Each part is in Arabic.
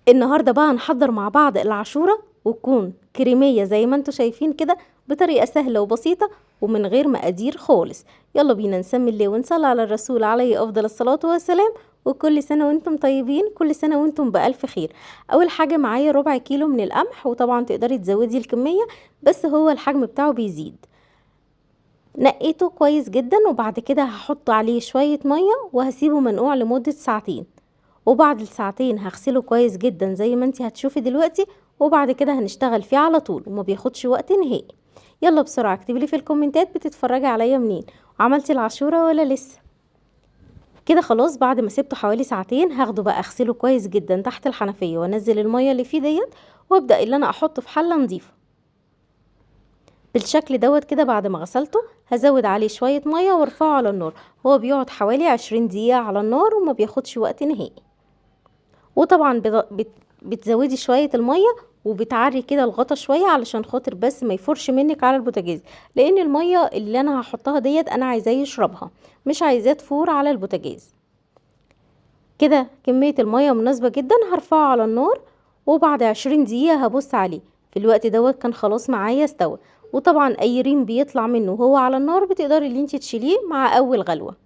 النهاردة بقى هنحضر مع بعض العاشورة وتكون كريمية زي ما انتوا شايفين كده بطريقة سهلة وبسيطة ومن غير مقادير خالص. يلا بينا نسمي الله ونصلي على الرسول عليه أفضل الصلاة والسلام. وكل سنة وانتم طيبين، كل سنة وانتم بألف خير. أول حاجة معايا ربع كيلو من القمح، وطبعا تقدري تزودي الكمية بس هو الحجم بتاعه بيزيد. نقيته كويس جدا وبعد كده هحط عليه شوية مية وهسيبه منقوع لمدة ساعتين، وبعد الساعتين هغسله كويس جدا زي ما انتي هتشوفي دلوقتي، وبعد كده هنشتغل فيه على طول وما بياخدش وقت نهائي. يلا بسرعة اكتبيلي في الكومنتات بتتفرجي عليا منين، وعملتي العاشورة ولا لسه. كده خلاص بعد ما سبته حوالي ساعتين هاخده بقى اغسله كويس جدا تحت الحنفية وانزل المية اللي فيه ديت، وابدأ اللي انا احطه في حلة نظيفة بالشكل دوت كده. بعد ما غسلته هزود عليه شوية مية وارفعه على النار. هو بيقعد حوالي 20 دقيقة على النار وما بياخدش وقت نهائي. وطبعا بتزودي شوية المية وبتعري كده الغطا شوية علشان خاطر بس ما يفرش منك على البوتاجاز، لان المية اللي انا هحطها ديت انا عايزاه يشربها، مش عايزاه تفور على البوتاجاز. كده كمية المية مناسبة جدا. هرفعه على النار وبعد 20 دقيقة هبص عليه. في الوقت دوت كان خلاص معايا استوى. وطبعا اي ريم بيطلع منه وهو على النار بتقدري اللي انت تشيليه مع اول غلوة.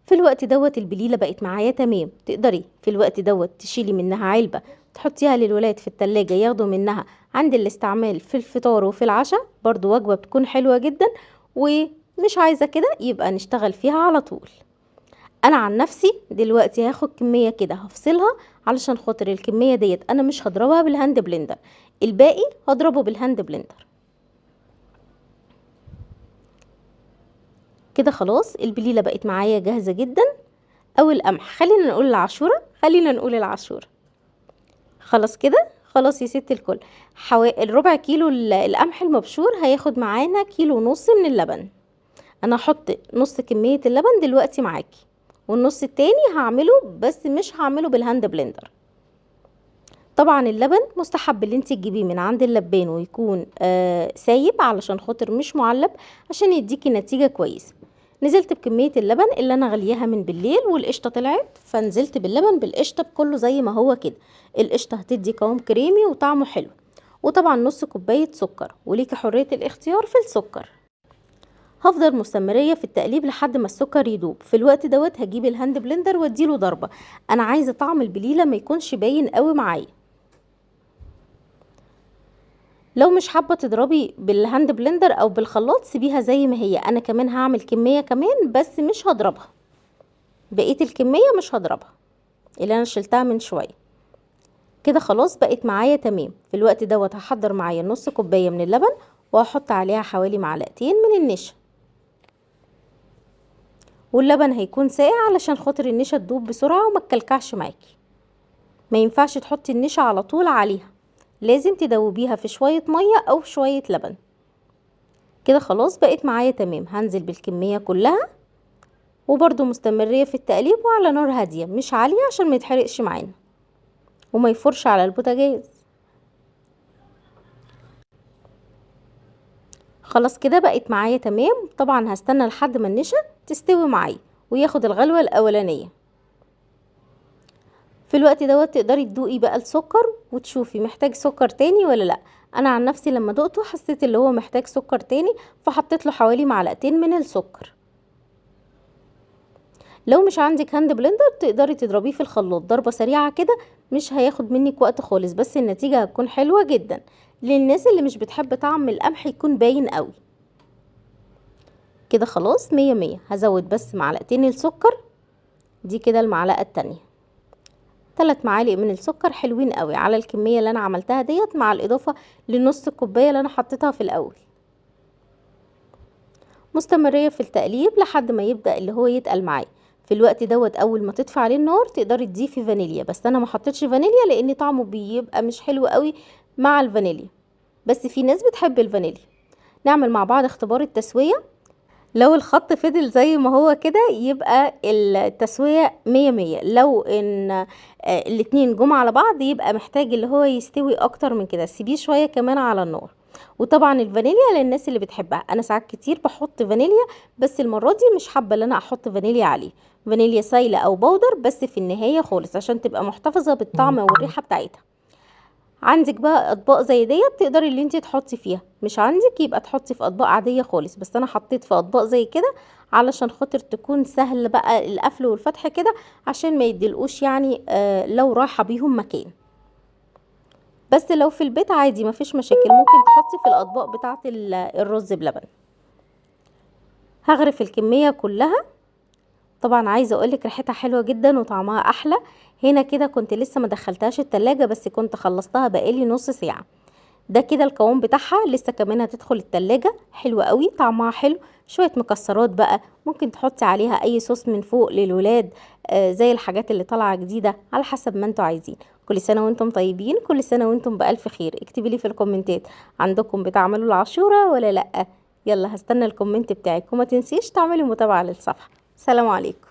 في الوقت دوت البليلة بقت معايا تمام. تقدري في الوقت دوت تشيلي منها علبة تحطيها للولاد في التلاجة ياخدوا منها عند الاستعمال في الفطار وفي العشاء، برضو وجبة بتكون حلوة جدا. ومش عايزة كده يبقى نشتغل فيها على طول. انا عن نفسي دلوقتي هاخد كمية كده هفصلها علشان خاطر الكمية ديت انا مش هضربها بالهاند بلندر، الباقي هضربه بالهاند بلندر. كده خلاص البليلة بقت معايا جاهزة جدا. او القمح، خلينا نقول العاشورة. خلاص كده خلاص يا ست الكل. الربع كيلو القمح المبشور هياخد معانا كيلو ونص من اللبن. انا هحط نص كمية اللبن دلوقتي معاكي، والنص التاني هعمله بس مش هعمله بالهاند بلندر. طبعا اللبن مستحب اللي انت تجيبيه من عند اللبان ويكون سايب علشان خاطر مش معلب عشان يديكي نتيجة كويسة. نزلت بكمية اللبن اللي انا غليها من بالليل والقشطة طلعت، فنزلت باللبن بالقشطة بكله زي ما هو كده. القشطة هتدي قوام كريمي وطعمه حلو. وطبعا نص كوباية سكر، وليكي حرية الاختيار في السكر. هفضل مستمرية في التقليب لحد ما السكر يدوب. في الوقت دوت هجيب الهاند بلندر واديله ضربة. انا عايزة طعم البليلة ما يكونش باين قوي معايا. لو مش حابة تضربي بالهاند بلندر او بالخلاط سيبيها زي ما هي. انا كمان هعمل كمية كمان بس مش هضربها، بقية الكمية مش هضربها اللي انا شلتها من شوية. كده خلاص بقت معايا تمام. في الوقت دوت هحضر معايا نص كوباية من اللبن وهحط عليها حوالي معلقتين من النشا. واللبن هيكون ساقع علشان خاطر النشا تدوب بسرعة وما تكلكعش معاكي. ما ينفعش تحطي النشا على طول عليها، لازم تدوبيها في شوية مية او في شوية لبن. كده خلاص بقت معايا تمام. هنزل بالكمية كلها وبرضو مستمرية في التقليب وعلى نار هادية مش عالية عشان ما يتحرقش معانا وما يفرش على البوتاجاز. خلاص كده بقت معايا تمام. طبعا هستنى لحد ما النشا تستوي معايا وياخد الغلوة الاولانية. في الوقت دوت تقدري تدوقي بقى السكر وتشوفي محتاج سكر تاني ولا لا. انا عن نفسي لما دقته حسيت اللي هو محتاج سكر تاني، فحطيت له حوالي معلقتين من السكر. لو مش عندك هاند بلندر تقدري تضربيه في الخلاط ضربة سريعة كده، مش هياخد منك وقت خالص بس النتيجة هتكون حلوة جدا للناس اللي مش بتحب طعم القمح يكون باين قوي. كده خلاص مية مية. هزود بس معلقتين السكر، دي كده المعلقة التانية. 3 معالق من السكر حلوين قوي على الكمية اللي انا عملتها ديت، مع الاضافة لنص الكوباية اللي انا حطيتها في الاول. مستمرية في التقليب لحد ما يبدأ اللي هو يتقل معايا. في الوقت دوت اول ما تطفي عليه النار تقدري تضيفي فانيليا، بس انا ما حطيتش فانيليا لان طعمه بيبقى مش حلو قوي مع الفانيليا، بس في ناس بتحب الفانيليا. نعمل مع بعض اختبار التسوية. لو الخط فضل زي ما هو كده يبقى التسوية مية مية. لو ان الاتنين جم على بعض يبقى محتاج اللي هو يستوي اكتر من كده، سيبيه شوية كمان على النار. وطبعا الفانيليا للناس اللي بتحبها، انا ساعات كتير بحط فانيليا، بس المرة دي مش حابة ان انا احط فانيليا عليه، فانيليا سايلة او بودر بس في النهاية خالص عشان تبقى محتفظة بالطعم والريحة بتاعتها. عندك بقى اطباق زي ديت تقدري اللي انت تحطي فيها، مش عندك يبقى تحطي في اطباق عادية خالص، بس انا حطيت في اطباق زي كده علشان خاطر تكون سهل بقى القفل والفتح كده، عشان ما يدلقوش يعني لو رايحة بيهم مكان. بس لو في البيت عادي مفيش مشاكل، ممكن تحطي في الاطباق بتاعه الرز بلبن. هغرف الكمية كلها. طبعا عايزه اقولك ريحتها حلوه جدا وطعمها احلى. هنا كده كنت لسه ما دخلتهاش التلاجة، بس كنت خلصتها بقالي نص ساعه. ده كده القوام بتاعها، لسه كمان هتدخل التلاجة. حلوة قوي، طعمها حلو. شويه مكسرات بقى، ممكن تحطي عليها اي صوص من فوق للولاد، زي الحاجات اللي طالعه جديده على حسب ما انتوا عايزين. كل سنه وانتم طيبين، كل سنه وانتم بالف خير. اكتبي لي في الكومنتات عندكم بتعملوا العاشوره ولا لا. يلا هستنى الكومنت بتاعك، وما تنسيش تعملي متابعه للصفحه. سلام عليكم.